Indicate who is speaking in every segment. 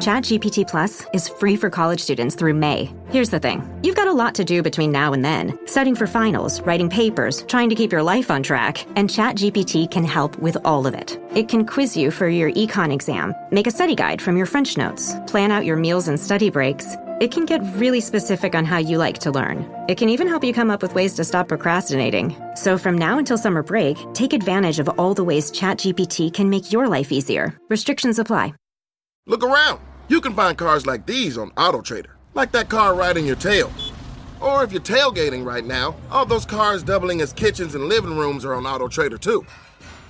Speaker 1: ChatGPT Plus is free for college students through May. Here's the thing. You've got a lot to do between now and then. Studying for finals, writing papers, trying to keep your life on track. And ChatGPT can help with all of it. It can quiz you for your econ exam, make a study guide from your French notes, plan out your meals and study breaks. It can get really specific on how you like to learn. It can even help you come up with ways to stop procrastinating. So from now until summer break, take advantage of all the ways ChatGPT can make your life easier. Restrictions apply.
Speaker 2: Look around. You can find cars like these on AutoTrader, like that car riding your tail. Or if you're tailgating right now, all those cars doubling as kitchens and living rooms are on AutoTrader too.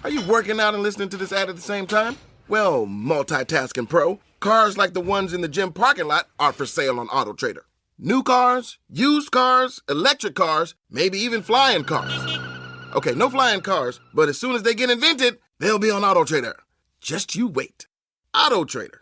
Speaker 2: Are you working out and listening to this ad at the same time? Well, multitasking pro, cars like the ones in the gym parking lot are for sale on AutoTrader. New cars, used cars, electric cars, maybe even flying cars. Okay, no flying cars, but as soon as they get invented, they'll be on AutoTrader. Just you wait. AutoTrader.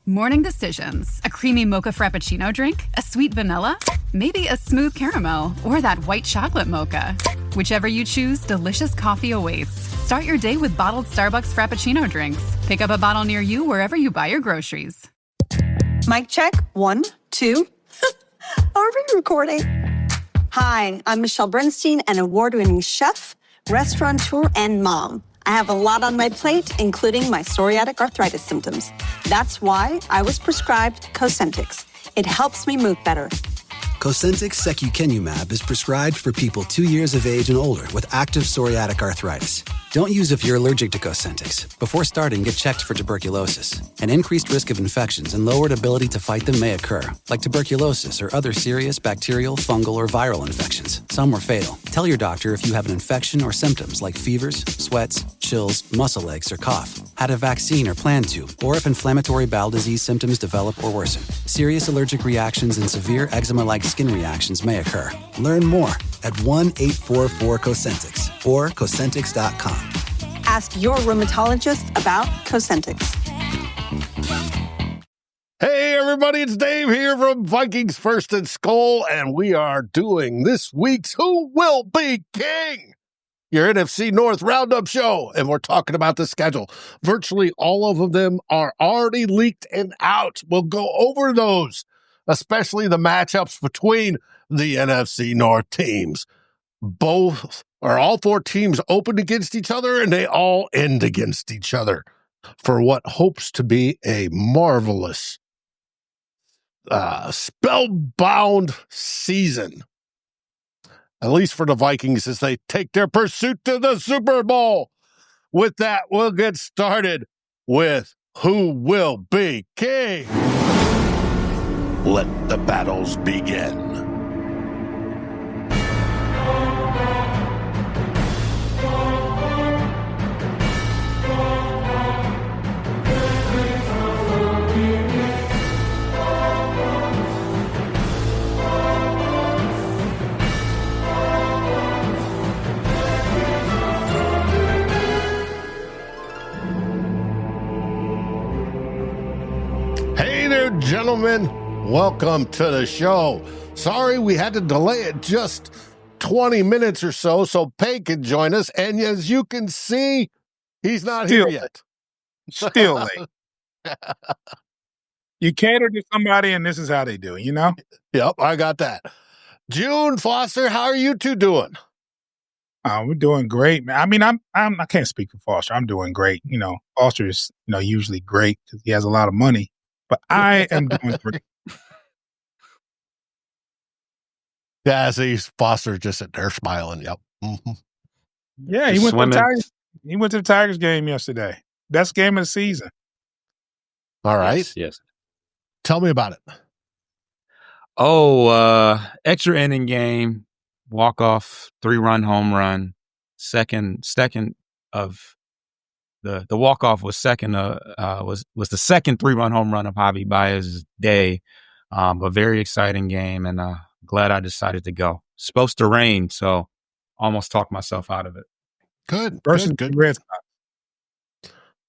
Speaker 3: Morning decisions. A creamy mocha frappuccino drink? A sweet vanilla? Maybe a smooth caramel? Or that white chocolate mocha? Whichever you choose, delicious coffee awaits. Start your day with bottled Starbucks Frappuccino drinks. Pick up a bottle near you wherever you buy your groceries.
Speaker 4: Mic check. 1, 2. Are we recording? Hi, I'm Michelle Bernstein, an award-winning chef, restaurateur, and mom. I have a lot on my plate, including my psoriatic arthritis symptoms. That's why I was prescribed Cosentyx. It helps me move better.
Speaker 5: Cosentyx secukinumab is prescribed for people 2 years of age and older with active psoriatic arthritis. Don't use if you're allergic to Cosentyx. Before starting, get checked for tuberculosis. An increased risk of infections and lowered ability to fight them may occur, like tuberculosis or other serious bacterial, fungal, or viral infections. Some were fatal. Tell your doctor if you have an infection or symptoms like fevers, sweats, chills, muscle aches, or cough, had a vaccine or plan to, or if inflammatory bowel disease symptoms develop or worsen. Serious allergic reactions and severe eczema-like skin reactions may occur. Learn more at 1-844-COSENTYX or Cosentyx.com.
Speaker 4: Ask your rheumatologist about Cosentyx.
Speaker 6: Hey, everybody, it's Dave here from Vikings First and Skol, and we are doing this week's Who Will Be King? Your NFC North Roundup show, and we're talking about the schedule. Virtually all of them are already leaked and out. We'll go over those, especially the matchups between the NFC North teams. All four teams open against each other, and they all end against each other for what hopes to be a marvelous, spellbound season. At least for the Vikings as they take their pursuit to the Super Bowl. With that, we'll get started with Who Will Be King? Let the battles begin. Hey there, gentlemen. Welcome to the show. Sorry we had to delay it just 20 minutes or so Pay can join us. And as you can see, he's not here yet.
Speaker 7: Still late. You cater to somebody, and this is how they do, you know?
Speaker 6: Yep, I got that. June, Foster, how are you two doing?
Speaker 7: We're doing great, man. I mean, I can't speak for Foster. I'm doing great. You know, Foster is, usually great because he has a lot of money. But I am doing great.
Speaker 6: Yeah, see, Foster's just sitting there smiling. Yep. Mm-hmm.
Speaker 7: Yeah, he went to the Tigers game yesterday. Best game of the season.
Speaker 6: All right.
Speaker 8: Yes.
Speaker 6: Tell me about it.
Speaker 8: Extra inning game, walk-off, 3-run home run. Second of the walk-off was was the second 3-run home run of Javi Baez's day. A very exciting game, and glad I decided to go. Supposed to rain, so almost talked myself out of it.
Speaker 6: Good.
Speaker 7: Red Sox.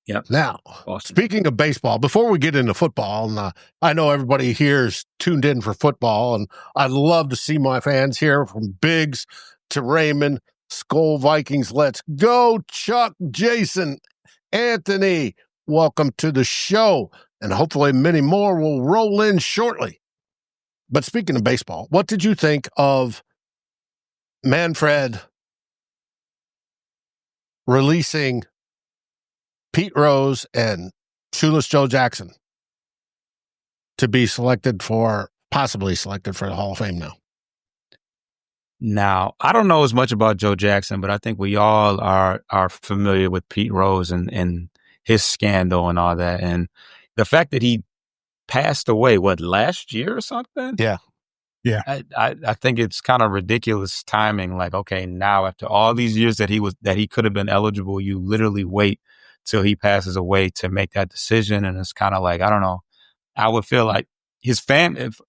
Speaker 8: Yep.
Speaker 6: Now, speaking of baseball, before we get into football, and I know everybody here is tuned in for football, and I'd love to see my fans here from Biggs to Raymond, Skol Vikings. Let's go, Chuck, Jason, Anthony. Welcome to the show. and hopefully many more will roll in shortly. But speaking of baseball, what did you think of Manfred releasing Pete Rose and Shoeless Joe Jackson to be possibly selected for the Hall of Fame now?
Speaker 8: Now, I don't know as much about Joe Jackson, but I think we all are familiar with Pete Rose and his scandal and all that. And the fact that he passed away, last year or something?
Speaker 6: Yeah.
Speaker 7: Yeah.
Speaker 8: I think it's kind of ridiculous timing. Like, okay, now after all these years that he could have been eligible, you literally wait till he passes away to make that decision. And it's kind of like, I don't know. I would feel like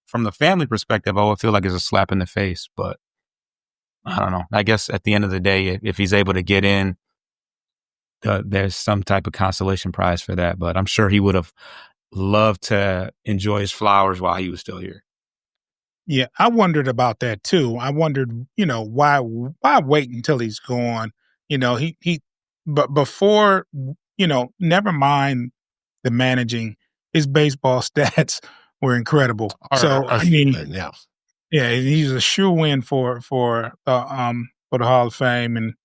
Speaker 8: from the family perspective, I would feel like it's a slap in the face, but I don't know. I guess at the end of the day, if he's able to get in, there's some type of consolation prize for that. But I'm sure he would have loved to enjoy his flowers while he was still here.
Speaker 7: Yeah, I wondered about that too. I wondered, why wait until he's gone? But before, never mind the managing, his baseball stats were incredible.
Speaker 6: Yeah.
Speaker 7: Yeah, he's a shoe-in for the Hall of Fame, and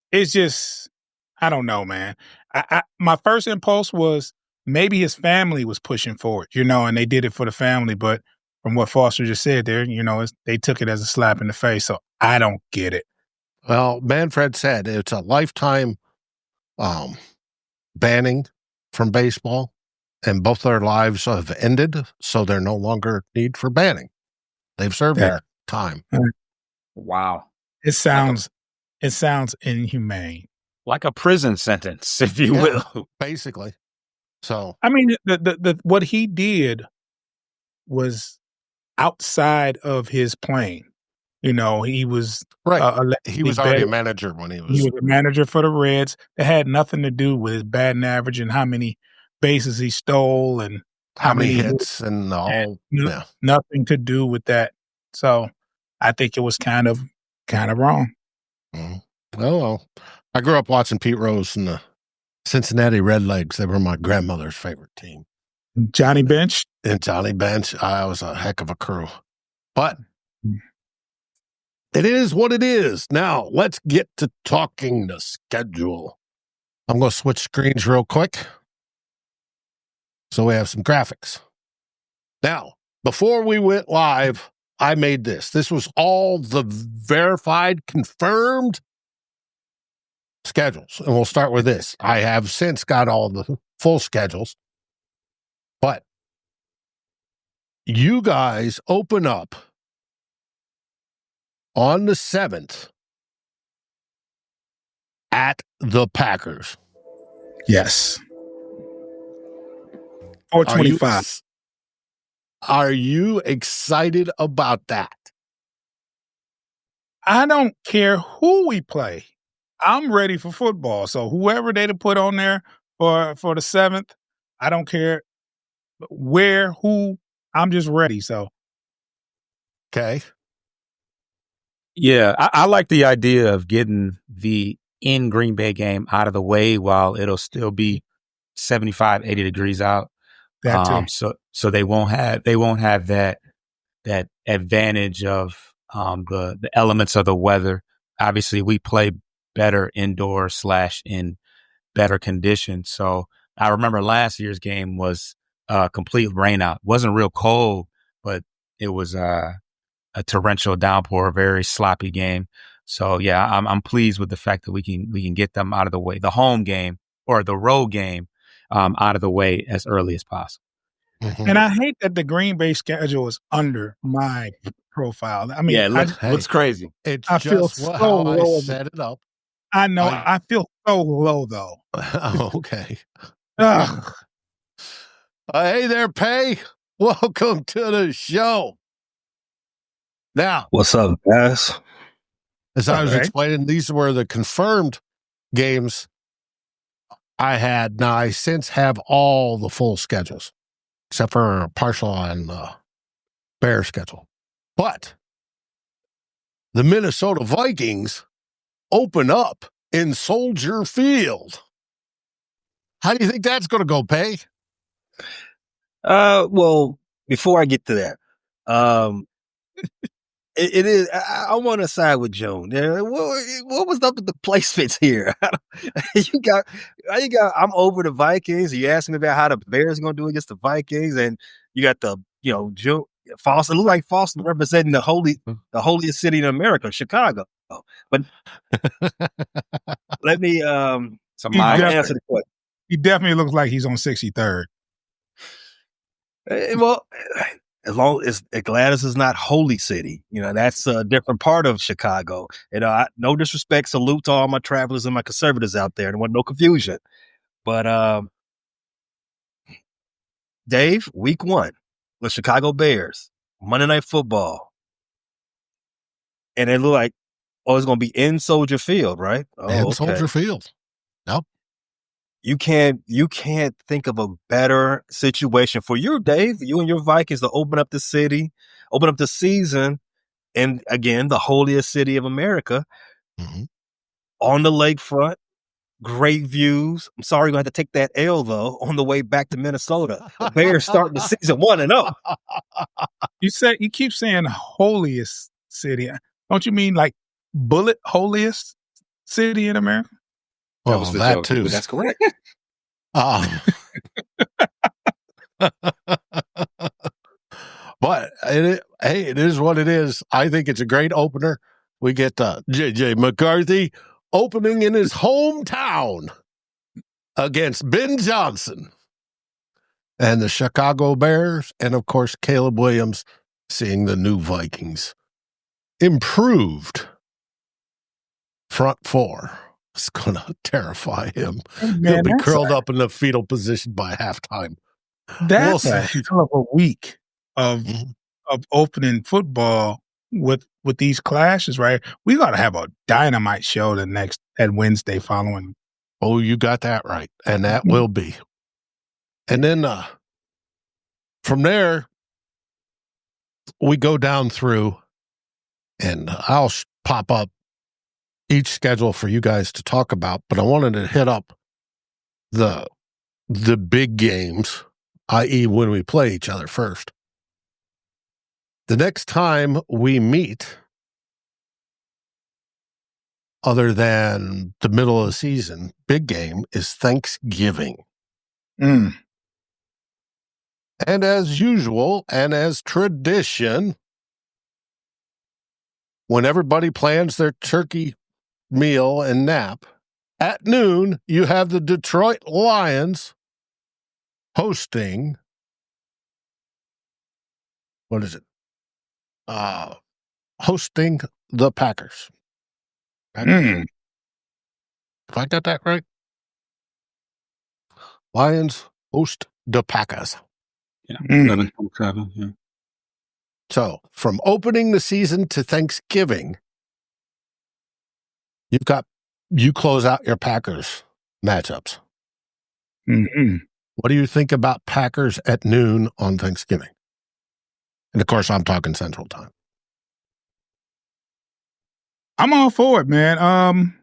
Speaker 7: it's just, I don't know, man. My first impulse was maybe his family was pushing for it, and they did it for the family. But from what Foster just said there, they took it as a slap in the face. So I don't get it.
Speaker 6: Well, Manfred said it's a lifetime banning from baseball, and both their lives have ended, so they're no longer need for banning. They've served their time.
Speaker 8: Wow.
Speaker 7: It sounds inhumane.
Speaker 8: Like a prison sentence, if you will.
Speaker 6: Basically. So
Speaker 7: I mean, the what he did was outside of his plane. He was
Speaker 6: right. He was already a manager when he was
Speaker 7: a manager for the Reds. It had nothing to do with his batting average and how many bases he stole and
Speaker 6: how many hits and all.
Speaker 7: Nothing to do with that. So I think it was kind of wrong.
Speaker 6: Mm-hmm. Well, I grew up watching Pete Rose and the Cincinnati Redlegs. They were my grandmother's favorite team.
Speaker 7: Johnny Bench?
Speaker 6: And Johnny Bench. I was a heck of a crew. But it is what it is. Now, let's get to talking the schedule. I'm going to switch screens real quick so we have some graphics. Now, before we went live, I made this. This was all the verified, confirmed schedules. And we'll start with this. I have since got all the full schedules. But you guys open up on the 7th at the Packers.
Speaker 7: Yes. 425.
Speaker 6: Are you excited about that?
Speaker 7: I don't care who we play. I'm ready for football. So whoever they put on there for the 7th, I don't care where, who, I'm just ready. So.
Speaker 6: Okay.
Speaker 8: Yeah, I like the idea of getting the in Green Bay game out of the way while it'll still be 75, 80 degrees out. So they won't have that advantage of the elements of the weather. Obviously, we play better indoor / in better conditions. So I remember last year's game was a complete rain out. It wasn't real cold, but it was a torrential downpour, a very sloppy game. So yeah, I'm pleased with the fact that we can get them out of the way, the home game or the road game out of the way as early as possible.
Speaker 7: Mm-hmm. And I hate that the Green Bay schedule is under my profile. I mean,
Speaker 8: yeah, it looks crazy.
Speaker 6: It's
Speaker 7: I
Speaker 6: just
Speaker 7: feel
Speaker 6: how
Speaker 7: low.
Speaker 6: I set it up.
Speaker 7: I know. I feel so low though.
Speaker 6: Okay. Hey there, Pay. Welcome to the show. Now,
Speaker 9: what's up, guys?
Speaker 6: As I was explaining, these were the confirmed games I had. Now, I since have all the full schedules, except for a partial on the Bears schedule. But the Minnesota Vikings open up in Soldier Field. How do you think that's going to go, Pay?
Speaker 9: Well, before I get to that, it is. I want to side with Joan. What was up with the placements here? you got. I'm over the Vikings. You asking me about how the Bears are going to do against the Vikings, and you got the Joe Foster. It look like Foster representing the holiest city in America, Chicago. But let me answer the question.
Speaker 7: He definitely looks like he's on 63rd.
Speaker 9: Well, as long as Gladys is not Holy City, that's a different part of Chicago. No disrespect, salute to all my travelers and my conservatives out there. There wasn't no confusion. But Dave, week 1, the Chicago Bears, Monday Night Football. And it looked like, it's going to be in Soldier Field, right?
Speaker 6: In Soldier Field. Yep.
Speaker 9: You can't think of a better situation for you, Dave, you and your Vikings to open up the city, open up the season, and again, the holiest city of America, on the lakefront, great views. I'm sorry you're going to have to take that L, though, on the way back to Minnesota. The Bears starting the season 1-0.
Speaker 7: You keep saying holiest city. Don't you mean like bullet holiest city in America?
Speaker 6: Well, that too.
Speaker 9: That's correct.
Speaker 6: But it is what it is. I think it's a great opener. We get J.J. McCarthy opening in his hometown against Ben Johnson and the Chicago Bears, and of course Caleb Williams seeing the new Vikings improved front four. It's going to terrify him. He'll be curled up in the fetal position by halftime.
Speaker 7: That's a hell of a week of opening football with these clashes, right? We got to have a dynamite show that Wednesday following.
Speaker 6: Oh, you got that right. And that will be. And then from there, we go down through, and I'll pop up each schedule for you guys to talk about, but I wanted to hit up the big games, i.e. when we play each other first. The next time we meet, other than the middle of the season, big game is Thanksgiving. And as usual, and as tradition, when everybody plans their turkey meal and nap, at noon, you have the Detroit Lions hosting, hosting the Packers. If I got that right? Lions host the Packers.
Speaker 8: Yeah, 11:27. Yeah.
Speaker 6: So, from opening the season to Thanksgiving, you close out your Packers matchups. What do you think about Packers at noon on Thanksgiving? And of course, I'm talking Central Time.
Speaker 7: I'm all for it, man.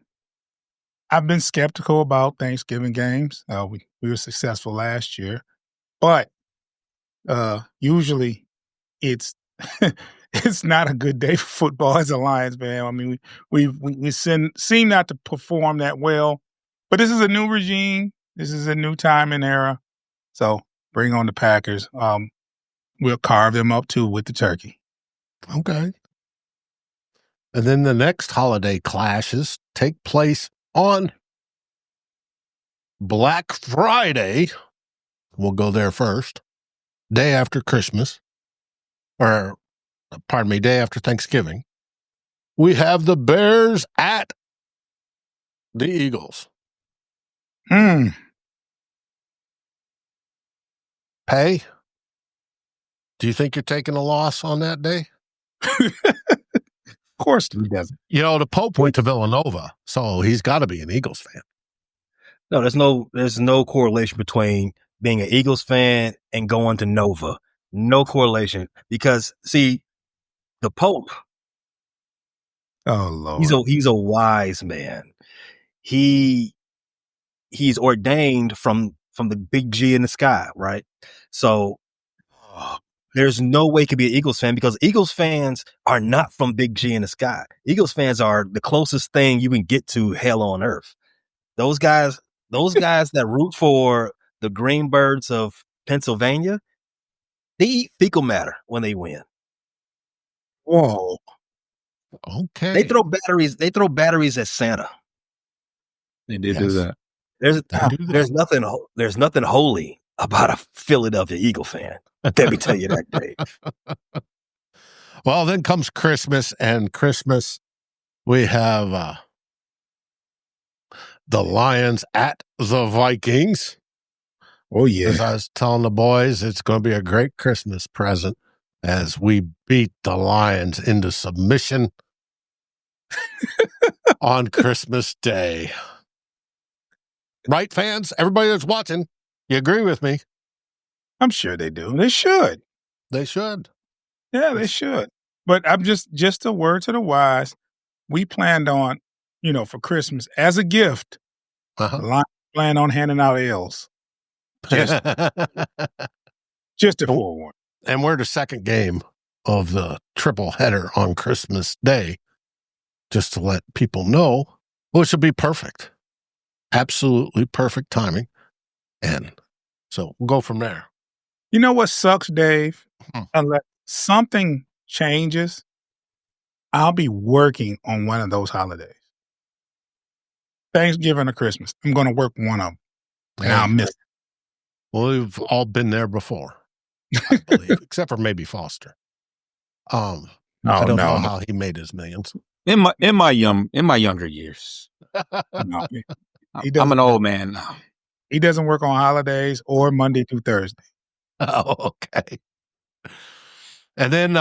Speaker 7: I've been skeptical about Thanksgiving games. We were successful last year, but usually it's it's not a good day for football as a Lions fan. I mean, we seem not to perform that well, but this is a new regime. This is a new time and era. So bring on the Packers. We'll carve them up too with the turkey.
Speaker 6: Okay. And then the next holiday clashes take place on Black Friday. We'll go there first. Day after Christmas. Day after Thanksgiving. We have the Bears at the Eagles. Pay? Do you think you're taking a loss on that day?
Speaker 7: Of course he doesn't.
Speaker 6: The Pope went to Villanova, so he's got to be an Eagles fan.
Speaker 9: No, there's no correlation between being an Eagles fan and going to Nova. No correlation. Because, see, the Pope,
Speaker 7: oh Lord,
Speaker 9: he's a wise man. He's ordained from the big G in the sky, right? So There's no way he could be an Eagles fan because Eagles fans are not from Big G in the sky. Eagles fans are the closest thing you can get to hell on earth. Those guys that root for the Greenbirds of Pennsylvania, they eat fecal matter when they win.
Speaker 6: Whoa. Okay.
Speaker 9: They throw batteries at Santa.
Speaker 8: They did do that.
Speaker 9: There's nothing holy about a Philadelphia Eagle fan. Let me tell you that, Dave.
Speaker 6: Well, then comes Christmas, and Christmas, we have the Lions at the Vikings.
Speaker 7: Oh, yeah.
Speaker 6: As I was telling the boys, it's going to be a great Christmas present as we beat the Lions into submission on Christmas Day. Right, fans? Everybody that's watching, you agree with me?
Speaker 7: I'm sure they do. They should.
Speaker 6: They should.
Speaker 7: Yeah, they should. But I'm just a word to the wise. We planned on, for Christmas as a gift, plan on handing out L's. Just to forewarn.
Speaker 6: And we're the second game of the triple header on Christmas Day, just to let people know, which will be perfect. Absolutely perfect timing. And so we'll go from there.
Speaker 7: You know what sucks, Dave? Unless something changes, I'll be working on one of those holidays. Thanksgiving or Christmas. I'm going to work one of them. And I'll miss it.
Speaker 6: Well, we've all been there before, I believe, except for maybe Foster. I don't know how he made his millions.
Speaker 8: In my younger years.
Speaker 7: No,
Speaker 8: I'm an old man now.
Speaker 7: He doesn't work on holidays or Monday through Thursday.
Speaker 6: Oh, okay. And then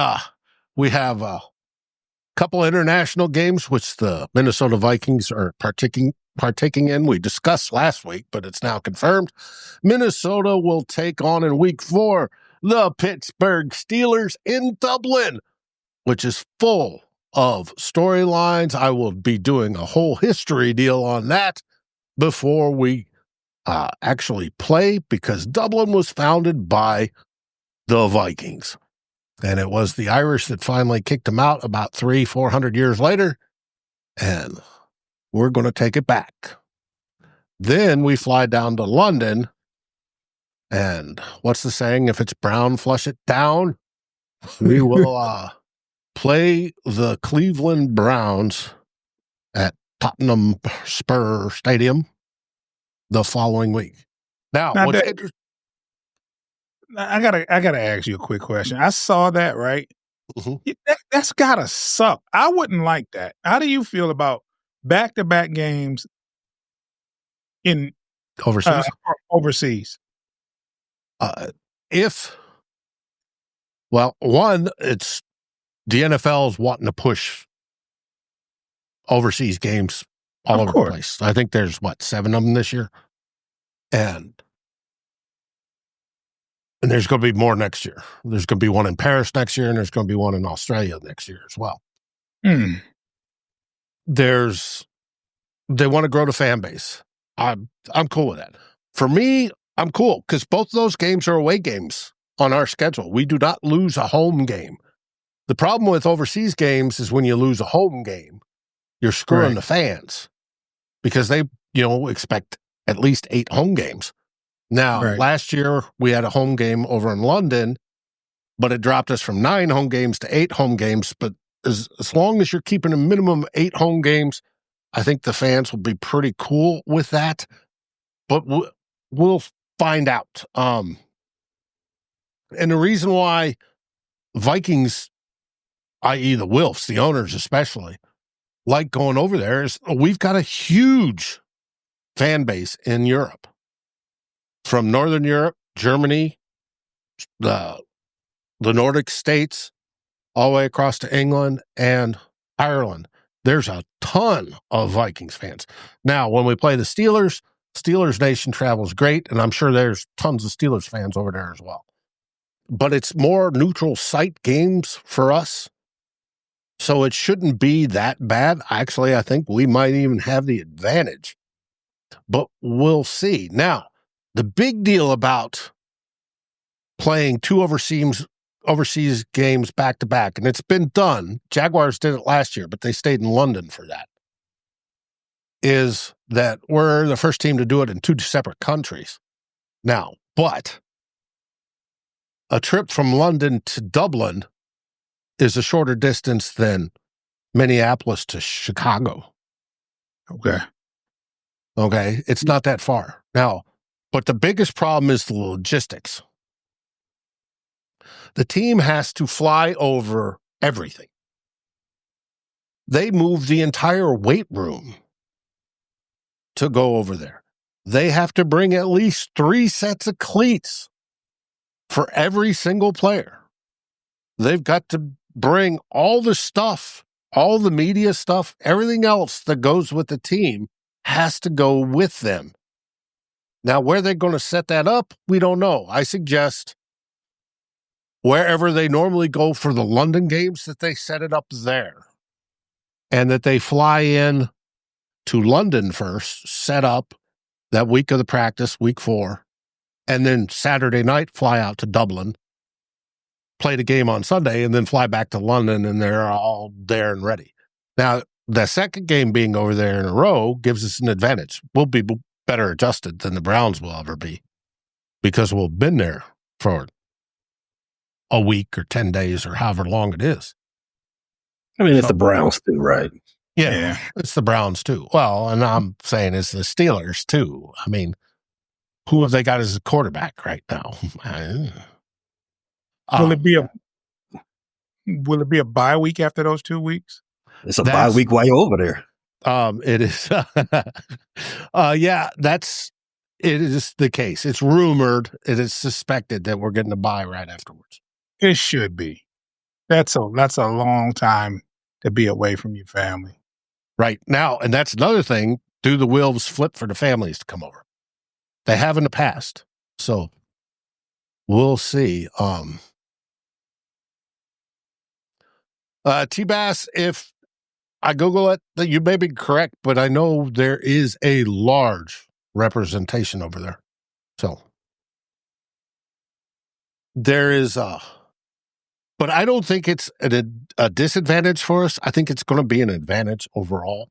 Speaker 6: we have a couple international games, which the Minnesota Vikings are partaking in. We discussed last week, but it's now confirmed. Minnesota will take on in week 4 the Pittsburgh Steelers in Dublin, which is full of storylines. I will be doing a whole history deal on that before we actually play, because Dublin was founded by the Vikings. And it was the Irish that finally kicked them out about 300-400 years later. And we're going to take it back. Then we fly down to London. And what's the saying? If it's brown, flush it down. We will play the Cleveland Browns at Tottenham Spur Stadium the following week. Now what's interesting?
Speaker 7: I gotta ask you a quick question. I saw that, right? Mm-hmm. That's gotta suck. I wouldn't like that. How do you feel about back-to-back games in
Speaker 6: overseas?
Speaker 7: Overseas.
Speaker 6: It's the NFL's wanting to push overseas games all over the place. I think there's 7 of them this year, and there's going to be more next year. There's going to be one in Paris next year, and there's going to be one in Australia next year as well. They want to grow the fan base. I'm cool with that. For me, I'm cool because both of those games are away games on our schedule. We do not lose a home game. The problem with overseas games is when you lose a home game, you're screwing the fans because they, expect at least 8 home games. Now, last year we had a home game over in London, but it dropped us from 9 home games to 8 home games. But as long as you're keeping a minimum of 8 home games, I think the fans will be pretty cool with that. But we'll find out. And the reason why Vikings, i.e. the Wilfs, the owners especially, like going over there is we've got a huge fan base in Europe. From Northern Europe, Germany, the Nordic states, all the way across to England and Ireland. There's a ton of Vikings fans. Now, when we play the Steelers Nation travels great, and I'm sure there's tons of Steelers fans over there as well. But it's more neutral site games for us, so it shouldn't be that bad. Actually, I think we might even have the advantage, but we'll see. Now, the big deal about playing two overseas games back to back, and it's been done. Jaguars did it last year, but they stayed in London for that. Is that we're the first team to do it in two separate countries now, but a trip from London to Dublin is a shorter distance than Minneapolis to Chicago. Okay. It's not that far. Now, but the biggest problem is the logistics. The team has to fly over everything. They moved the entire weight room to go over there. They have to bring at least 3 sets of cleats for every single player. They've got to bring all the stuff, all the media stuff, everything else that goes with the team has to go with them. Now, where they're going to set that up, we don't know. I suggest wherever they normally go for the London games, that they set it up there. And that they fly in to London first, set up that week of the practice, week 4, and then Saturday night fly out to Dublin, play the game on Sunday, and then fly back to London, and they're all there and ready. Now, the second game being over there in a row gives us an advantage. We'll be better adjusted than the Browns will ever be because we'll have been there for a week or 10 days or however long it is.
Speaker 9: I mean, it's the Browns too, right?
Speaker 6: Yeah, it's the Browns too. Well, and I'm saying it's the Steelers too. I mean, who have they got as a quarterback right now?
Speaker 7: Will it be a bye week after those 2 weeks?
Speaker 9: It's a bye week while you're over there.
Speaker 6: It is. Yeah, it is the case. It's rumored. It is suspected that we're getting a bye right afterwards.
Speaker 7: It should be. That's a long time to be away from your family.
Speaker 6: Right now, and that's another thing. Do the wheels flip for the families to come over? They have in the past, so we'll see. T-Bass, if I Google it, you may be correct, but I know there is a large representation over there. So there is but I don't think it's a disadvantage for us. I think it's going to be an advantage overall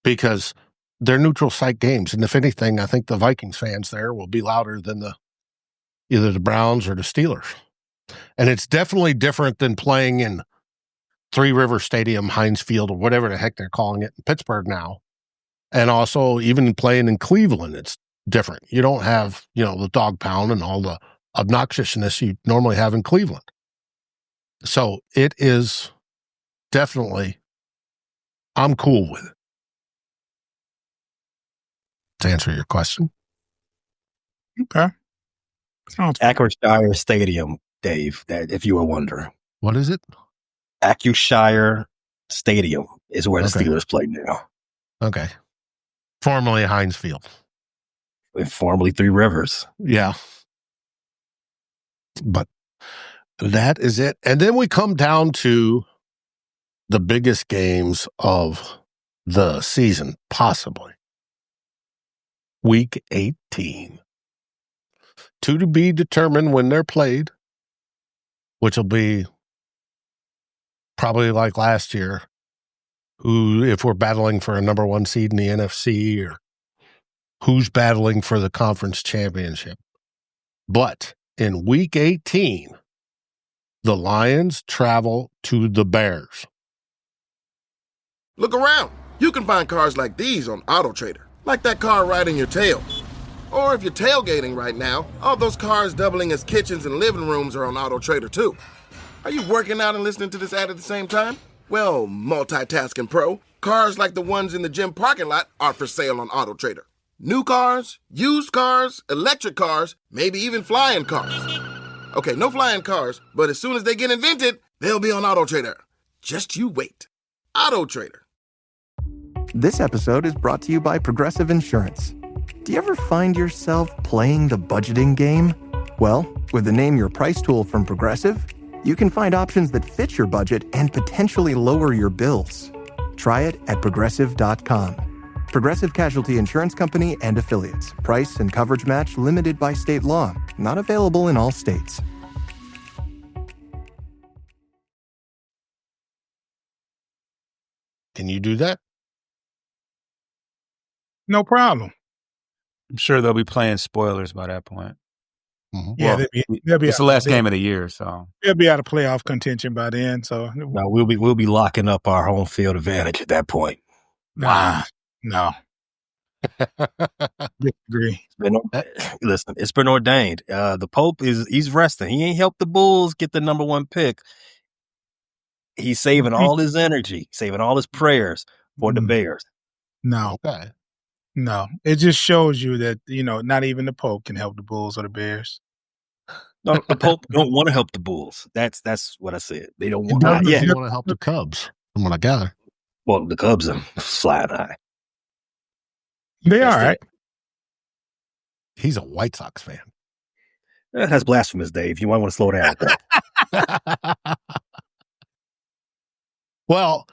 Speaker 6: because they're neutral site games. And if anything, I think the Vikings fans there will be louder than either the Browns or the Steelers. And it's definitely different than playing in Three River Stadium, Heinz Field, or whatever the heck they're calling it in Pittsburgh now. And also even playing in Cleveland, it's different. You don't have, the dog pound and all the obnoxiousness you normally have in Cleveland. So it is definitely, I'm cool with it. To answer your question.
Speaker 7: Okay.
Speaker 9: Accushire Stadium, Dave, if you were wondering.
Speaker 6: What is it?
Speaker 9: Accushire Stadium is where the Steelers play now.
Speaker 6: Okay. Formerly Heinz Field.
Speaker 9: Formerly Three Rivers.
Speaker 6: Yeah. But that is it. And then we come down to the biggest games of the season, possibly. Week 18. 2 to be determined when they're played, which will be probably like last year, if we're battling for a number 1 seed in the NFC or who's battling for the conference championship. But in week 18, the Lions travel to the Bears.
Speaker 2: Look around. You can find cars like these on AutoTrader, like that car riding your tail. Or if you're tailgating right now, all those cars doubling as kitchens and living rooms are on AutoTrader too. Are you working out and listening to this ad at the same time? Well, multitasking pro, cars like the ones in the gym parking lot are for sale on AutoTrader. New cars, used cars, electric cars, maybe even flying cars. Okay, no flying cars, but as soon as they get invented, they'll be on AutoTrader. Just you wait. AutoTrader.
Speaker 10: This episode is brought to you by Progressive Insurance. Do you ever find yourself playing the budgeting game? Well, with the Name Your Price tool from Progressive, you can find options that fit your budget and potentially lower your bills. Try it at Progressive.com. Progressive Casualty Insurance Company and Affiliates. Price and coverage match limited by state law. Not available in all states.
Speaker 6: Can you do that?
Speaker 7: No problem.
Speaker 8: I'm sure they'll be playing spoilers by that point.
Speaker 6: Mm-hmm.
Speaker 7: Yeah,
Speaker 8: Well,
Speaker 7: they'll be
Speaker 8: it's the last game of the year, so
Speaker 7: they'll be out of playoff contention by then. So
Speaker 9: No, we'll be locking up our home field advantage at that point.
Speaker 7: no. Disagree.
Speaker 9: Listen, it's been ordained. The Pope he's resting. He ain't helped the Bulls get the number 1 pick. He's saving all his energy, saving all his prayers for the Bears.
Speaker 7: No.
Speaker 6: Okay.
Speaker 7: No. It just shows you that, not even the Pope can help the Bulls or the Bears.
Speaker 9: No, the Pope don't want to help the Bulls. That's what I said. They don't want.
Speaker 6: He
Speaker 9: Yeah,
Speaker 6: want to help the Cubs, from what I gather.
Speaker 9: well, the Cubs are flying high.
Speaker 7: They are, right?
Speaker 6: He's a White Sox fan.
Speaker 9: That's blasphemous, Dave. You might want to slow down with that.
Speaker 6: Well,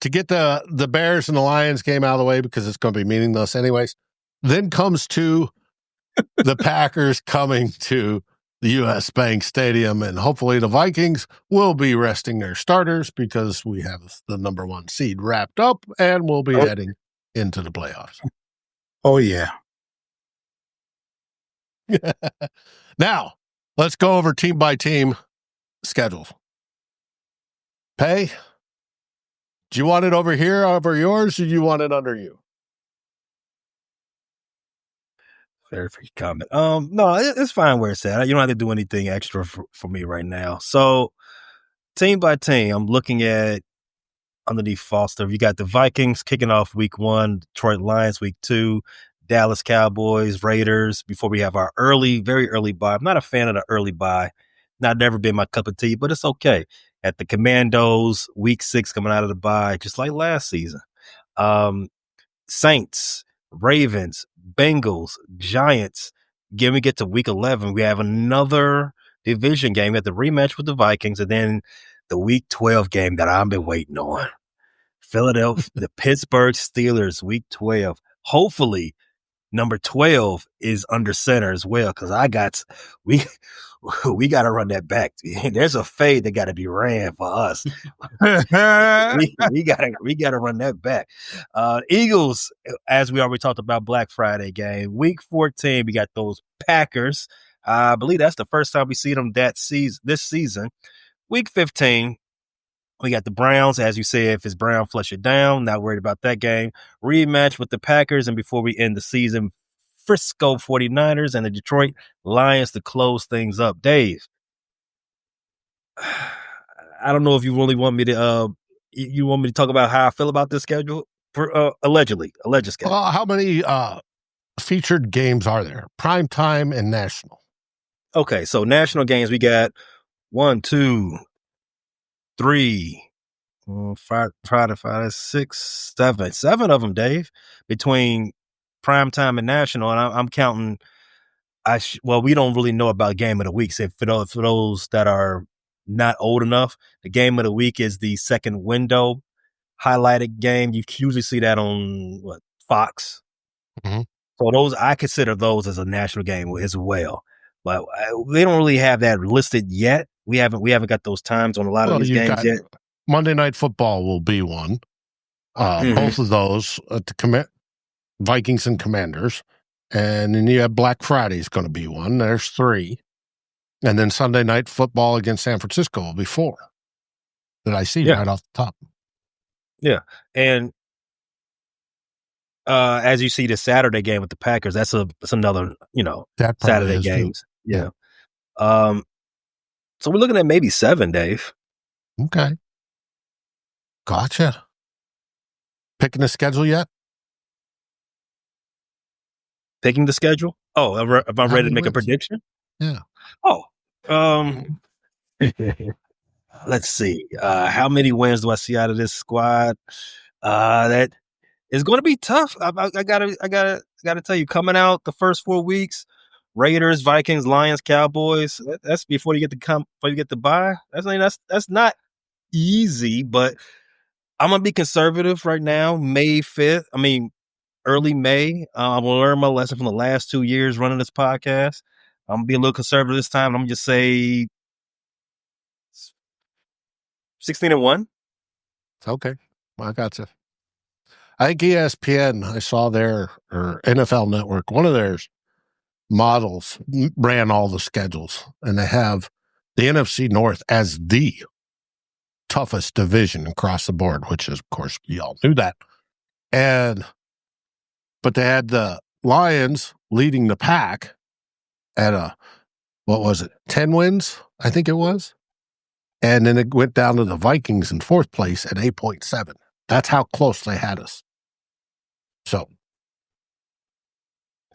Speaker 6: to get the Bears and the Lions game out of the way, because it's going to be meaningless anyways, then comes to the Packers coming to the U.S. Bank Stadium, and hopefully the Vikings will be resting their starters because we have the number 1 seed wrapped up, and we'll be heading into the playoffs.
Speaker 7: Oh, yeah.
Speaker 6: Now, let's go over team by team schedules. Pay, do you want it over here, over yours, or do you want it under you?
Speaker 9: Very free comment. No, it's fine where it's at. You don't have to do anything extra for me right now. So, team by team, I'm looking at underneath Foster. You got the Vikings kicking off week 1, Detroit Lions week 2, Dallas Cowboys, Raiders, before we have our very early bye. I'm not a fan of the early bye. Not never been my cup of tea, but it's okay. At the Commandos, week 6 coming out of the bye, just like last season. Saints, Ravens, Bengals, Giants. Again, we get to week 11. We have another division game. We have the rematch with the Vikings, and then the week 12 game that I've been waiting on. Philadelphia, the Pittsburgh Steelers, week 12. Hopefully, number 12 is under center as well, because we got to run that back. There's a fade that got to be ran for us. we got to run that back. Eagles, as we already talked about, Black Friday game. Week 14, we got those Packers. I believe that's the first time we see them this season. Week 15, we got the Browns, as you said, if it's Brown, flush it down. Not worried about that game. Rematch with the Packers, and before we end the season, Frisco 49ers and the Detroit Lions to close things up. Dave, I don't know if you really want me to you want me to talk about how I feel about this schedule for alleged schedule.
Speaker 6: Well, how many featured games are there? Primetime and national.
Speaker 9: Okay, so national games, we got 1, 2, 3, 5, 6, 7. 7 of them, Dave, between primetime and national. And I'm counting. We don't really know about game of the week. So for those that are not old enough, the game of the week is the second window highlighted game. You usually see that on Fox.
Speaker 6: Mm-hmm.
Speaker 9: So I consider those as a national game as well. But they don't really have that listed yet. We haven't got those times on a lot of these games yet.
Speaker 6: Monday Night Football will be one. Both of those to Vikings and Commanders. And then you have Black Friday is going to be one. There's 3. And then Sunday Night Football against San Francisco will be 4 that I see right off the top.
Speaker 9: Yeah. And as you see the Saturday game with the Packers, that's another, Saturday games. Too. Yeah. So we're looking at maybe 7, Dave.
Speaker 6: Okay. Gotcha. Picking the schedule yet?
Speaker 9: Picking the schedule? Oh, am I ready to make a prediction?
Speaker 6: Yeah.
Speaker 9: Oh, let's see. How many wins do I see out of this squad? That is going to be tough. I gotta tell you, coming out the first 4 weeks, Raiders, Vikings, Lions, Cowboys. That's before you get the bye. That's not easy, but I'm gonna be conservative right now. May 5th. I mean, early May. I'm gonna learn my lesson from the last 2 years running this podcast. I'm gonna be a little conservative this time. I'm gonna just say 16-1.
Speaker 6: Okay, I got you. I think ESPN, I saw their, or NFL Network, one of their models ran all the schedules, and they have the NFC North as the toughest division across the board, which is, of course, we all knew that. But they had the Lions leading the pack at 10 wins, I think it was. And then it went down to the Vikings in fourth place at 8.7. That's how close they had us. So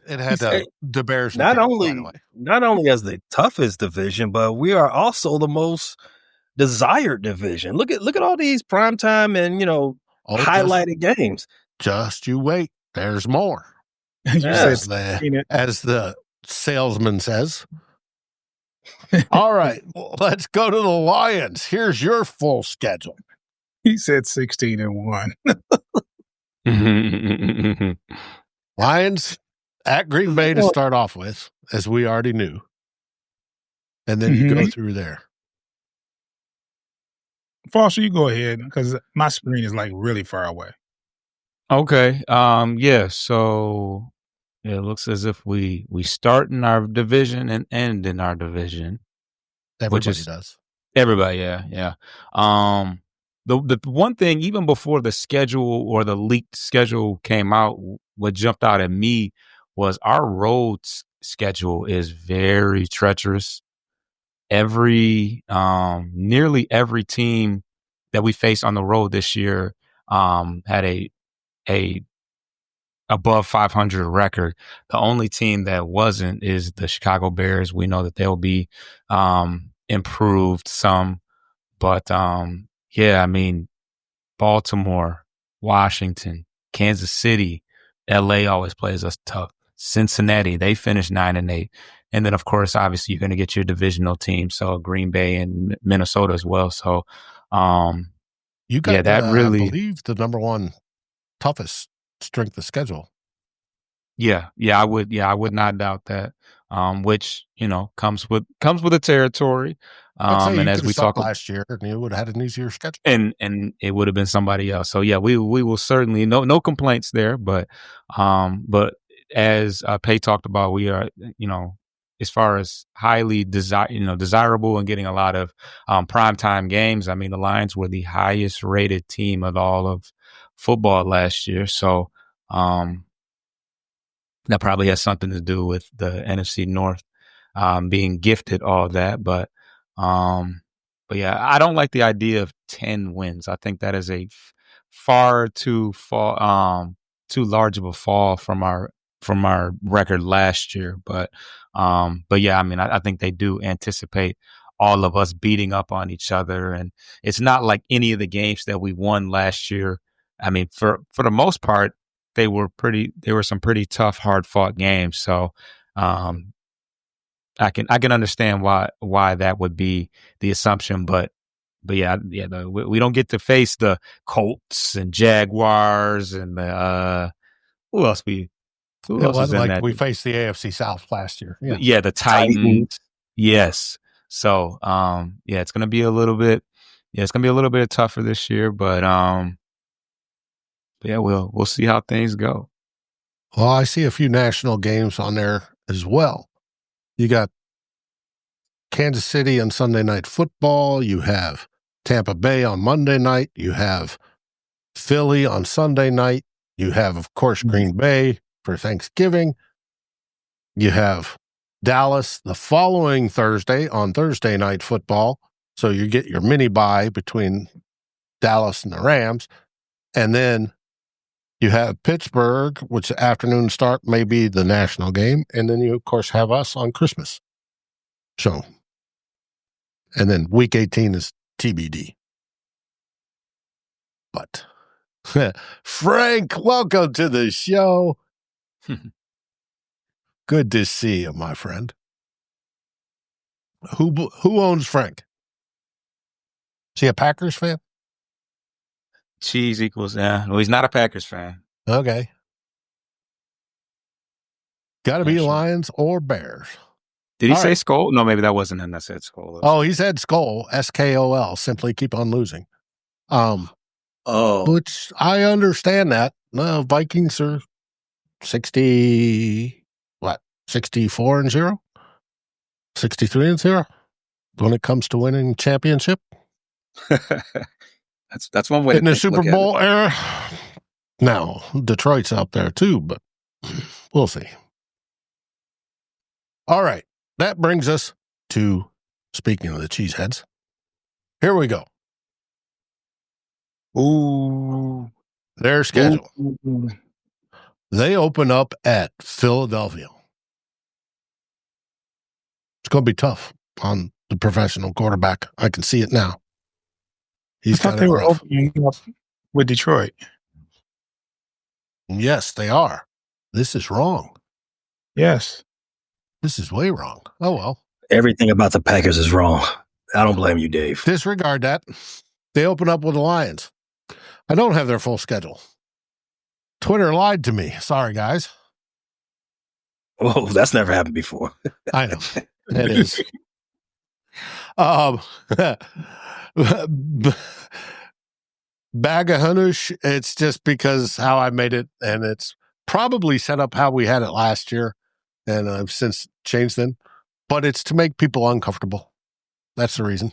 Speaker 6: it had the Bears.
Speaker 9: Not only as the toughest division, but we are also the most desired division. Look at all these primetime and highlighted games.
Speaker 6: Just you wait. There's more.
Speaker 7: As
Speaker 6: the salesman says. All right, let's go to the Lions. Here's your full schedule.
Speaker 7: He said 16-1.
Speaker 6: Lions at Green Bay to start off with, as we already knew. And then you go through there.
Speaker 7: Foster, you go ahead, because my screen is like really far away.
Speaker 8: Okay. Yeah. So it looks as if we start in our division and end in our division.
Speaker 6: Everybody does.
Speaker 8: Everybody, yeah. The one thing, even before the schedule or the leaked schedule came out, what jumped out at me was our road schedule is very treacherous. Nearly every team that we faced on the road this year had a above 500 record. The only team that wasn't is the Chicago Bears. We know that they'll be improved some, but Baltimore, Washington, Kansas City, LA always plays us tough. Cincinnati, they finished 9-8. And then, of course, obviously, you're going to get your divisional team. So Green Bay and Minnesota as well. So,
Speaker 6: you got that really, I believe, the number one toughest strength of schedule.
Speaker 8: Yeah, I would not doubt that. Which comes with the territory.
Speaker 6: And as we talked last year, and you would have had an easier schedule,
Speaker 8: and it would have been somebody else. So yeah, we will certainly no complaints there. But as Pay talked about, we are as far as highly desirable and getting a lot of primetime games. I mean, the Lions were the highest rated team of all of football last year. So that probably has something to do with the NFC North being gifted all that. But yeah, I don't like the idea of 10 wins. I think that is a far too large of a fall from our record last year. But yeah, I mean, I think they do anticipate all of us beating up on each other, and it's not like any of the games that we won last year. I mean, for the most part, they were some pretty tough, hard fought games. So I can understand why that would be the assumption, but yeah, we don't get to face the Colts and Jaguars and the who else was in that?
Speaker 6: We faced the AFC South last year.
Speaker 8: Yeah, the Titans. Yes. So it's gonna be a little bit tougher this year, but yeah, we'll see how things go.
Speaker 6: Well, I see a few national games on there as well. You got Kansas City on Sunday Night Football. You have Tampa Bay on Monday night. You have Philly on Sunday night. You have, of course, Green Bay for Thanksgiving. You have Dallas the following Thursday on Thursday Night Football. So you get your mini bye between Dallas and the Rams. And then you have Pittsburgh, which afternoon start may be the national game. And then you, of course, have us on Christmas. So, and then week 18 is TBD. But Frank, welcome to the show. Good to see you, my friend. Who owns Frank? Is he a Packers fan?
Speaker 8: Cheese equals, yeah. Well, he's not a Packers fan.
Speaker 6: Okay. Got to be Lions or Bears.
Speaker 8: Did he
Speaker 6: All
Speaker 8: say
Speaker 6: right.
Speaker 8: Skol? No, maybe that wasn't him that said Skol.
Speaker 6: Oh, he said Skol, Skol. Simply keep on losing. Which I understand that. Vikings are 64-0? 63-0 when it comes to winning championship
Speaker 8: That's one way
Speaker 6: in
Speaker 8: to
Speaker 6: the
Speaker 8: think,
Speaker 6: Super
Speaker 8: look at
Speaker 6: Bowl era. Now, Detroit's out there too, but we'll see. All right. That brings us to, speaking of the Cheeseheads, here we go.
Speaker 8: Ooh.
Speaker 6: Their schedule.
Speaker 8: Ooh.
Speaker 6: They open up at Philadelphia. It's going to be tough on the professional quarterback. I can see it now.
Speaker 7: I thought they were opening up with Detroit.
Speaker 6: Yes, they are. This is wrong.
Speaker 7: Yes.
Speaker 6: This is way wrong. Oh, well.
Speaker 9: Everything about the Packers is wrong. I don't blame you, Dave.
Speaker 6: Disregard that. They open up with the Lions. I don't have their full schedule. Twitter lied to me. Sorry, guys.
Speaker 9: Oh, that's never happened before.
Speaker 6: I know. It is. Bag of Hunush, it's just because how I made it, and it's probably set up how we had it last year, and I've since changed them. But it's to make people uncomfortable. That's the reason.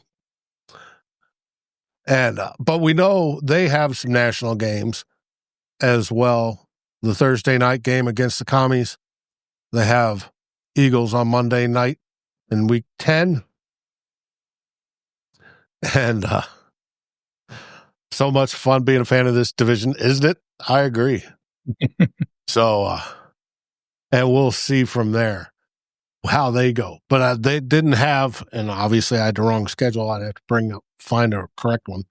Speaker 6: And but we know they have some national games as well. The Thursday night game against the Commies. They have Eagles on Monday night in week 10. And so much fun being a fan of this division, isn't it? I agree. So, and we'll see from there how they go. But they didn't have, and obviously I had the wrong schedule. I'd have to find a correct one,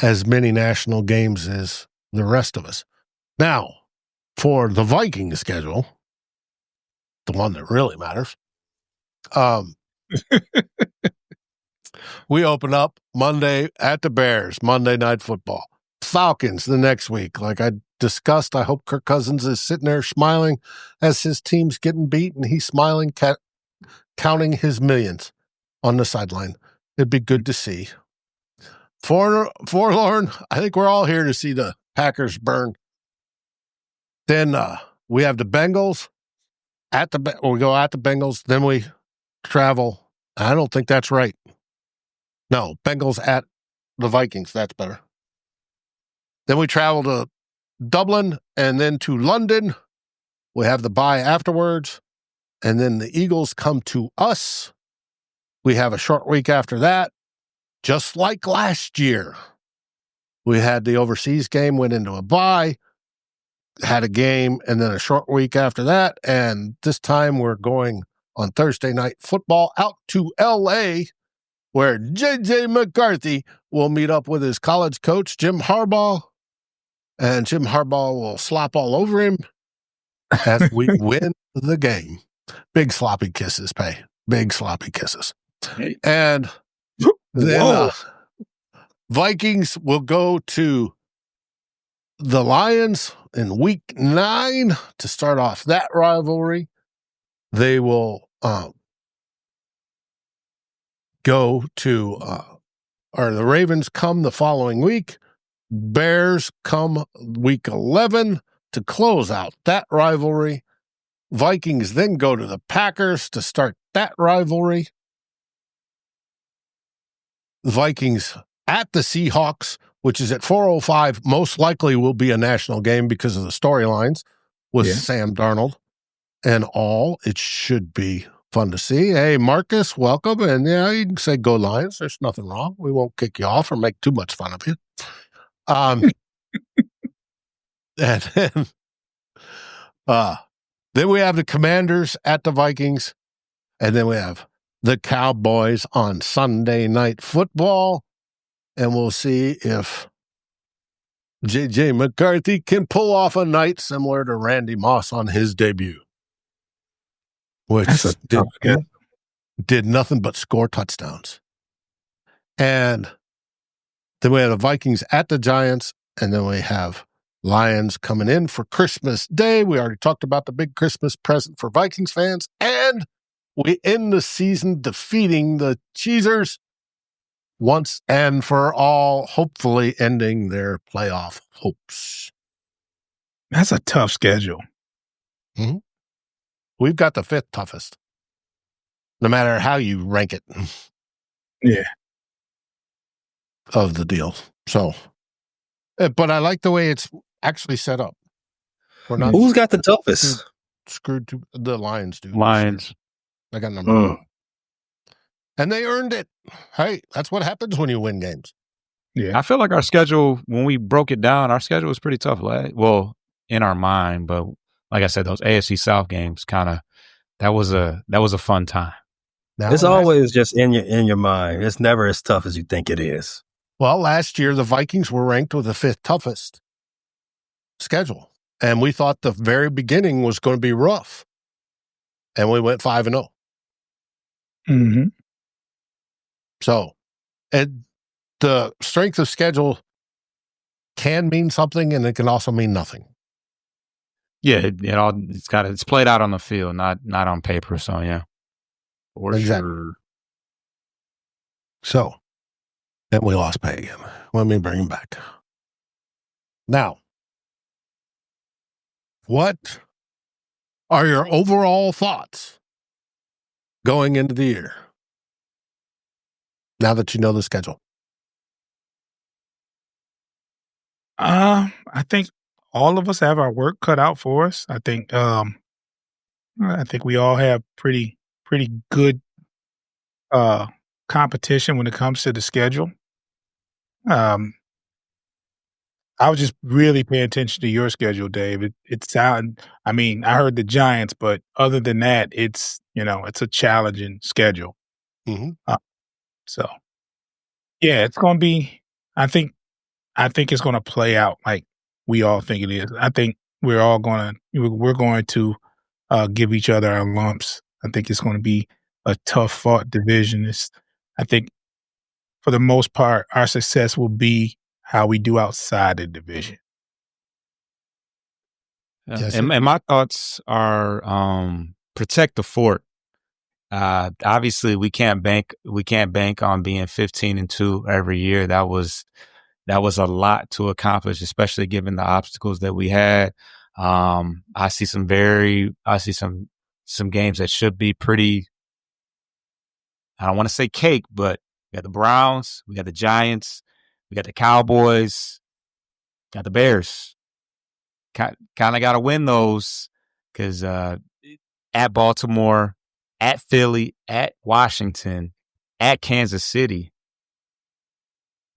Speaker 6: as many national games as the rest of us. Now, for the Vikings schedule, the one that really matters, we open up Monday at the Bears, Monday Night Football. Falcons the next week. Like I discussed, I hope Kirk Cousins is sitting there smiling as his team's getting beat, and he's smiling, counting his millions on the sideline. It'd be good to see. Forlorn, I think we're all here to see the Packers burn. Then we have the Bengals we go at the Bengals. Then we travel. I don't think that's right. No, Bengals at the Vikings. That's better. Then we travel to Dublin and then to London. We have the bye afterwards. And then the Eagles come to us. We have a short week after that. Just like last year. We had the overseas game, went into a bye, had a game, and then a short week after that. And this time we're going on Thursday Night Football out to L.A., where J.J. McCarthy will meet up with his college coach, Jim Harbaugh, and Jim Harbaugh will slop all over him as we win the game. Big sloppy kisses, Pay. Big sloppy kisses. And then Vikings will go to the Lions in week 9 to start off that rivalry. They will go to, or the Ravens come the following week. Bears come week 11 to close out that rivalry. Vikings then go to the Packers to start that rivalry. The Vikings at the Seahawks, which is at 4:05, most likely will be a national game because of the storylines with Sam Darnold and all. It should be fun to see. Hey, Marcus, welcome. And yeah, you can say go Lions. There's nothing wrong. We won't kick you off or make too much fun of you. And then we have the Commanders at the Vikings. And then we have the Cowboys on Sunday Night Football. And we'll see if J.J. McCarthy can pull off a night similar to Randy Moss on his debut, which did nothing but score touchdowns. And then we have the Vikings at the Giants, and then we have Lions coming in for Christmas Day. We already talked about the big Christmas present for Vikings fans. And we end the season defeating the Cheesers once and for all, hopefully ending their playoff hopes.
Speaker 7: That's a tough schedule.
Speaker 6: Mm-hmm. We've got the 5th toughest, no matter how you rank it.
Speaker 7: Yeah.
Speaker 6: Of the deal. So, but I like the way it's actually set up. We're not.
Speaker 9: Who's got the toughest?
Speaker 6: Screwed to the Lions, dude.
Speaker 8: Lions.
Speaker 6: I got number 1. And they earned it. Hey, that's what happens when you win games.
Speaker 8: Yeah. I feel like our schedule, when we broke it down, our schedule was pretty tough. Well, in our mind, but like I said, those AFC South games that was a fun time.
Speaker 6: Now,
Speaker 9: it's always just in your mind. It's never as tough as you think it is.
Speaker 6: Well, last year the Vikings were ranked with the 5th toughest schedule, and we thought the very beginning was going to be rough, and we went 5-0.
Speaker 7: Mm-hmm.
Speaker 6: So, the strength of schedule can mean something, and it can also mean nothing.
Speaker 8: Yeah, it's played out on the field, not on paper. So yeah, for sure.
Speaker 6: So, and we lost Pay again. Let me bring him back. Now, what are your overall thoughts going into the year? Now that you know the schedule.
Speaker 7: I think all of us have our work cut out for us. I think we all have pretty good competition when it comes to the schedule. I was just really paying attention to your schedule, Dave. I heard the Giants, but other than that, it's a challenging schedule.
Speaker 6: Mm-hmm.
Speaker 7: So yeah, it's going to be, I think it's going to play out like we all think it is. I think we're going to give each other our lumps. I think it's going to be a tough fought division. I think for the most part, our success will be how we do outside the division.
Speaker 8: And my thoughts are protect the fort. Obviously, we can't bank on being 15-2 every year. That was a lot to accomplish, especially given the obstacles that we had. I see some games that should be pretty. I don't want to say cake, but we got the Browns, we got the Giants, we got the Cowboys, got the Bears. Kind of got to win those because at Baltimore, at Philly, at Washington, at Kansas City.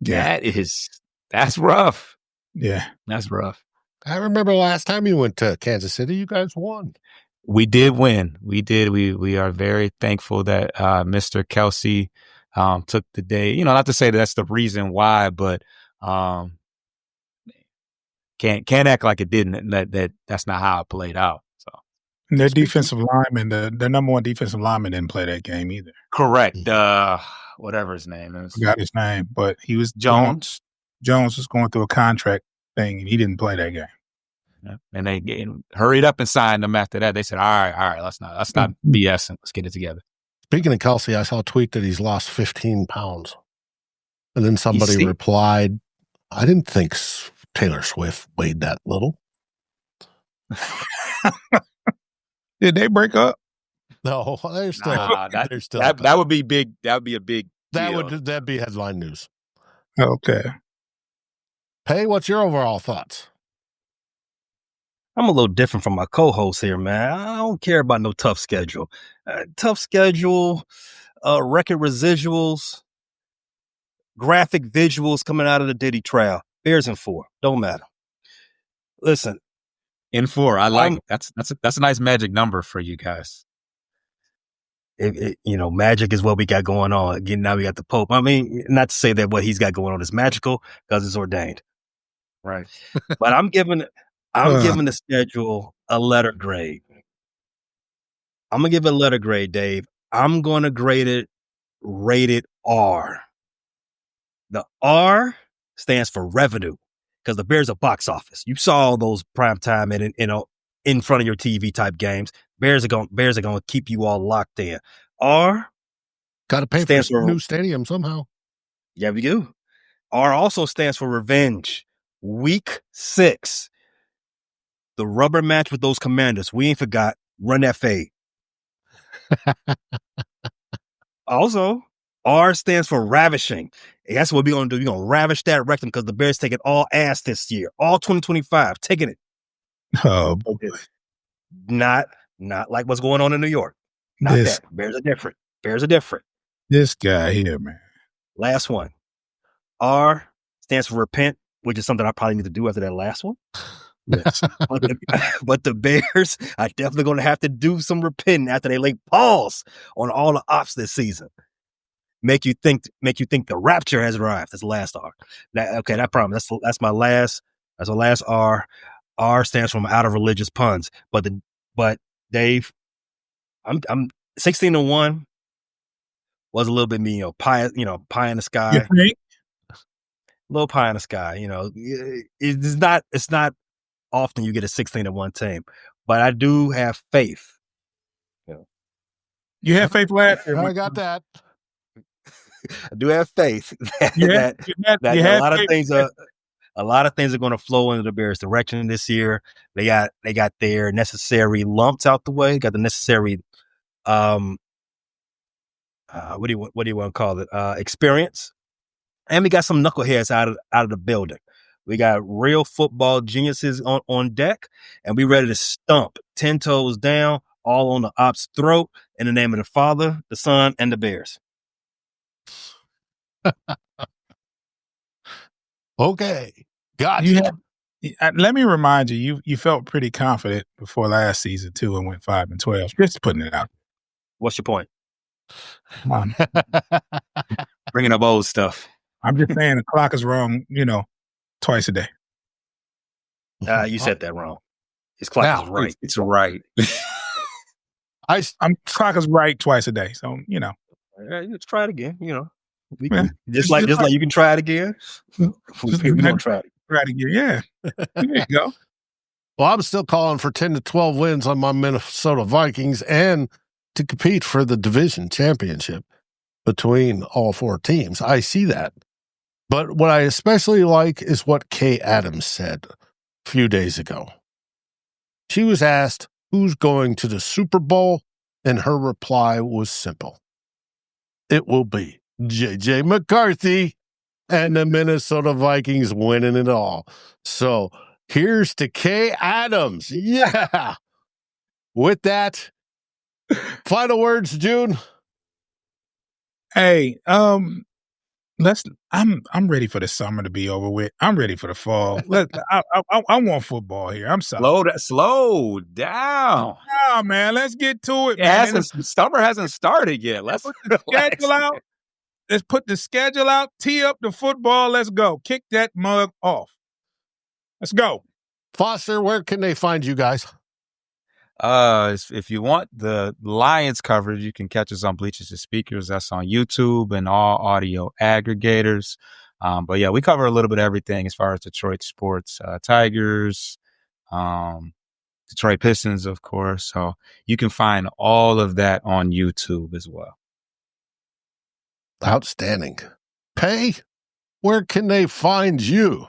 Speaker 7: Yeah.
Speaker 8: That's rough.
Speaker 7: Yeah.
Speaker 8: That's rough.
Speaker 6: I remember last time you went to Kansas City, you guys won.
Speaker 8: We did win. We did. We are very thankful that Mr. Kelsey took the day. Not to say that's the reason why, but can't act like it didn't. That's not how it played out. So
Speaker 7: their defensive lineman, their number one defensive lineman, didn't play that game either.
Speaker 8: Correct. Whatever his name is,
Speaker 7: forgot his name, but he was
Speaker 8: Jones.
Speaker 7: Jones was going through a contract thing, and he didn't play that game.
Speaker 8: Yeah. And they hurried up and signed him after that. They said, all right, let's not BSing. Let's get it together.
Speaker 6: Speaking of Kelsey, I saw a tweet that he's lost 15 pounds. And then somebody replied, I didn't think Taylor Swift weighed that little.
Speaker 7: Did they break up?
Speaker 6: No, they're still. They're still.
Speaker 8: That would be big. That would be a big.
Speaker 6: That'd be headline news.
Speaker 7: Okay.
Speaker 6: Pay, what's your overall thoughts?
Speaker 9: I'm a little different from my co-host here, man. I don't care about no tough schedule. Tough schedule, record residuals, graphic visuals coming out of the Diddy trial. Bears in 4. Don't matter. Listen.
Speaker 8: In 4. I like that's a nice magic number for you guys.
Speaker 9: Magic is what we got going on. Again, now we got the Pope. I mean, not to say that what he's got going on is magical because it's ordained.
Speaker 8: Right.
Speaker 9: But I'm giving the schedule a letter grade. I'm going to give it a letter grade, Dave. I'm going to grade it rated R. The R stands for revenue because the Bears are box office. You saw all those primetime and in front of your TV type games. Bears are going to keep you all locked in. R
Speaker 6: Got to pay for
Speaker 9: stands
Speaker 6: a new stadium somehow.
Speaker 9: Yeah, we do. R also stands for revenge. Week 6. The rubber match with those Commanders. We ain't forgot. Run that fade. Also, R stands for ravishing. And that's what we're going to do. We're going to ravish that rectum because the Bears taking all ass this year. All 2025. Taking it.
Speaker 7: Oh, boy.
Speaker 9: Not like what's going on in New York. Not that. Bears are different. Bears are different.
Speaker 7: This guy here, man.
Speaker 9: Last one. R stands for repent, which is something I probably need to do after that last one. Yes. but the Bears are definitely going to have to do some repenting after they lay pause on all the ops this season. Make you think the rapture has arrived. That's the last R. That promise. That's my last. That's my last R. R stands for out of religious puns. But Dave, I'm 16-1 was a little bit me, pie in the sky.
Speaker 7: Yeah,
Speaker 9: Little pie in the sky. It's not often you get a 16-1 team, but I do have faith.
Speaker 7: You have faith last year.
Speaker 6: I got that.
Speaker 9: I do have faith that a lot of things are going to flow into the Bears' direction this year. They got their necessary lumps out the way. Got the necessary what do you want to call it? Experience, and we got some knuckleheads out of the building. We got real football geniuses on deck, and we ready to stump 10 toes down, all on the ops' throat in the name of the Father, the Son, and the Bears.
Speaker 6: Okay. Gotcha.
Speaker 7: Let me remind you, you felt pretty confident before last season too and went 5-12. Just putting it out.
Speaker 9: What's your point?
Speaker 8: Bringing up old stuff.
Speaker 7: I'm just saying the clock is wrong, twice a day.
Speaker 9: You said that wrong. His clock is right.
Speaker 8: It's right.
Speaker 7: Clock is right twice a day. So,
Speaker 9: let's try it again, We can, just like you can try it again. We're gonna try it.
Speaker 7: Try it again, yeah. There you go.
Speaker 6: Well, I'm still calling for 10 to 12 wins on my Minnesota Vikings and to compete for the division championship between all 4 teams. I see that. But what I especially like is what Kay Adams said a few days ago. She was asked who's going to the Super Bowl, and her reply was simple. It will be J.J. McCarthy and the Minnesota Vikings winning it all. So here's to Kay Adams. Yeah. With that, final words, June.
Speaker 7: Hey, I'm ready for the summer to be over with. I'm ready for the fall. I want football here. I'm sorry.
Speaker 8: Slow down.
Speaker 7: Oh, man, let's get to it.
Speaker 8: Summer hasn't started yet. Let's put the
Speaker 7: schedule out. Let's put the schedule out. Tee up the football. Let's go. Kick that mug off. Let's go.
Speaker 6: Foster, where can they find you guys?
Speaker 8: If you want the Lions coverage, you can catch us on Bleachers and Speakers. That's on YouTube and all audio aggregators. But yeah, we cover a little bit of everything as far as Detroit sports, Tigers, Detroit Pistons, of course. So you can find all of that on YouTube as well.
Speaker 6: Outstanding. Pay, where can they find you?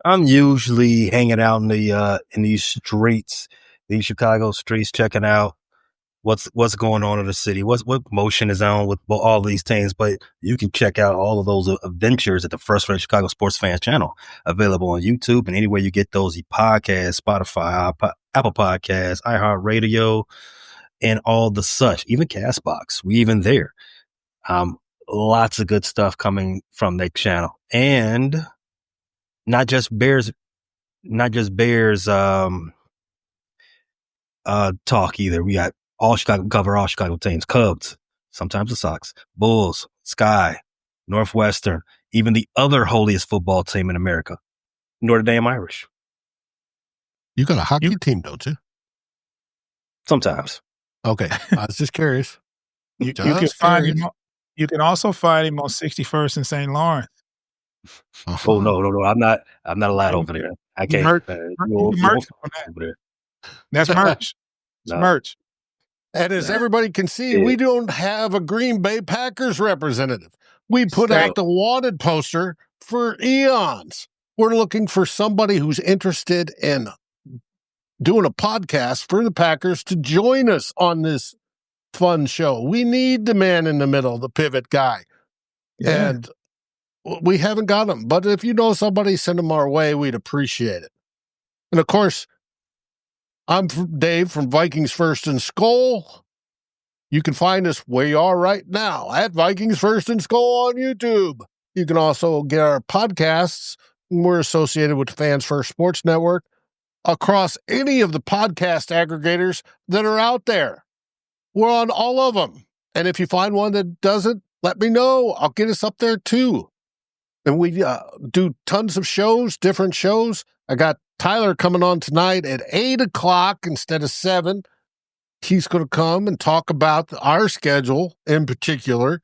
Speaker 9: I'm usually hanging out in these streets, these Chicago streets, checking out what's going on in the city, what motion is on with all these teams. But you can check out all of those adventures at the First Rate Chicago Sports Fans channel, available on YouTube and anywhere you get those podcasts, Spotify, Apple Podcasts, iHeartRadio, and all the such, even Castbox. We even there. Lots of good stuff coming from that channel, and not just Bears talk either. We got cover all Chicago teams, Cubs, sometimes the Sox, Bulls, Sky, Northwestern, even the other holiest football team in America, Notre Dame Irish.
Speaker 6: You got a hockey team, don't you?
Speaker 9: Sometimes.
Speaker 6: Okay. I was just curious.
Speaker 7: You can also find him on 61st in St. Lawrence.
Speaker 9: Oh no! I'm not allowed over there. I can't.
Speaker 7: Merch.
Speaker 9: You
Speaker 7: Merch
Speaker 9: won't
Speaker 7: on that.
Speaker 9: over there.
Speaker 7: That's merch. It's
Speaker 9: No.
Speaker 7: merch.
Speaker 6: And as everybody can see, we don't have a Green Bay Packers representative. We put out the wanted poster for eons. We're looking for somebody who's interested in doing a podcast for the Packers to join us on this fun show. We need the man in the middle, the pivot guy.
Speaker 7: Yeah.
Speaker 6: And we haven't got him. But if you know somebody, send them our way. We'd appreciate it. And of course, I'm Dave from Vikings First and Skull. You can find us where you are right now at Vikings First and Skull on YouTube. You can also get our podcasts. We're associated with the Fans First Sports Network across any of the podcast aggregators that are out there. We're on all of them. And if you find one that doesn't, let me know. I'll get us up there too. And we do tons of shows, different shows. I got Tyler coming on tonight at 8 o'clock instead of 7. He's going to come and talk about our schedule in particular,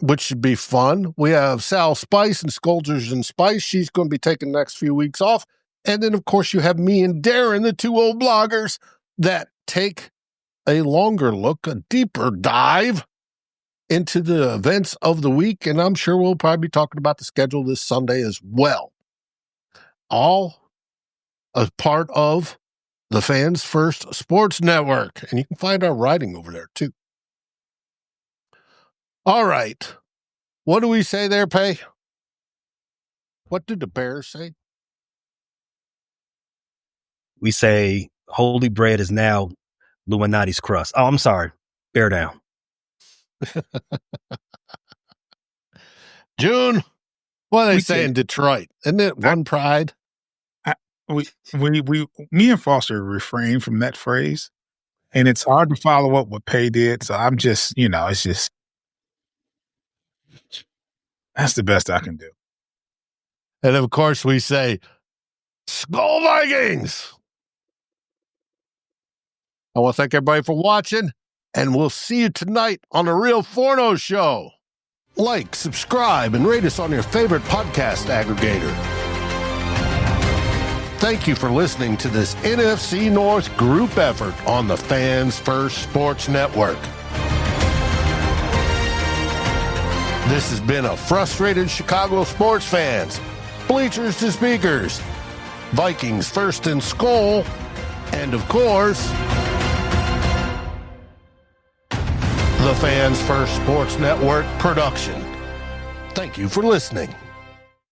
Speaker 6: which should be fun. We have Sal Spice and Scolders and Spice. She's going to be taking the next few weeks off. And then, of course, you have me and Darren, the two old bloggers that take a longer look, a deeper dive into the events of the week. And I'm sure we'll probably be talking about the schedule this Sunday as well. All a part of the Fans First Sports Network. And you can find our writing over there, too. All right. What do we say there, Pay? What did the Bears say?
Speaker 9: We say holy bread is now Illuminati's crust. Oh, I'm sorry. Bear down.
Speaker 6: June, what do they say in Detroit? Isn't it one pride?
Speaker 7: Me and Foster refrain from that phrase, and it's hard to follow up what Pay did. So I'm just, it's just, that's the best I can do.
Speaker 6: And of course we say, Skull Vikings! I want to thank everybody for watching, and we'll see you tonight on The Real Forno Show. Like, subscribe, and rate us on your favorite podcast aggregator. Thank you for listening to this NFC North group effort on the Fans First Sports Network. This has been a frustrated Chicago sports fans, Bleachers to Speakers, Vikings First and Skull, and of course, the Fans First Sports Network production. Thank you for listening.